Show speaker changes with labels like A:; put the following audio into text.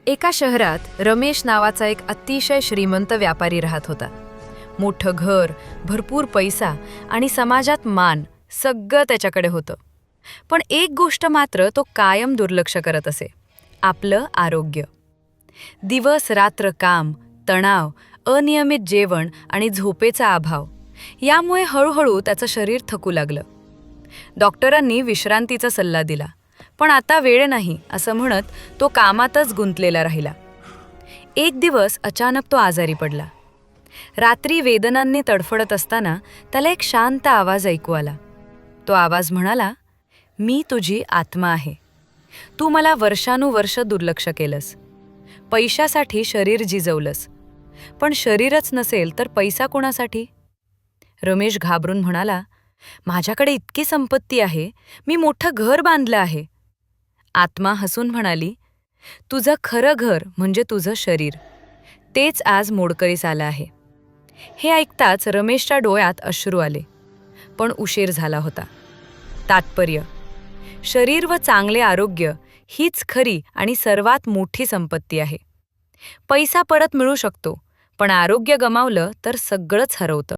A: एका शहरात रमेश नावाचा एक अतिशय श्रीमंत व्यापारी राहत होता. मोठं घर, भरपूर पैसा आणि समाजात मान सगळं त्याच्याकडे होतं. पण एक गोष्ट मात्र तो कायम दुर्लक्ष करत असे, आपलं आरोग्य. दिवस रात्र काम, तणाव, अनियमित जेवण आणि झोपेचा अभाव यामुळे हळूहळू त्याचं शरीर थकू लागलं. डॉक्टरांनी विश्रांतीचा सल्ला दिला, पण आता वेळ नाही असं म्हणत तो कामातच गुंतलेला राहिला. एक दिवस अचानक तो आजारी पडला. रात्री वेदनांनी तडफडत असताना त्याला एक शांत आवाज ऐकू आला. तो आवाज म्हणाला, "मी तुझी आत्मा आहे. तू मला वर्षानुवर्ष दुर्लक्ष केलंस. पैशासाठी शरीर जिजवलंस. पण शरीरच नसेल तर पैसा कोणासाठी?" रमेश घाबरून म्हणाला, "माझ्याकडे इतकी संपत्ती आहे, मी मोठं घर बांधलं आहे." आत्मा हसून म्हणाली, "तुझं खरं घर म्हणजे तुझं शरीर. तेच आज मोडकरीस आलं आहे." हे ऐकताच रमेशच्या डोळ्यात अश्रू आले. पण उशीर झाला होता. तात्पर्य: शरीर व चांगले आरोग्य हीच खरी आणि सर्वात मोठी संपत्ती आहे. पैसा परत मिळू शकतो, पण आरोग्य गमावलं तर सगळंच हरवतं.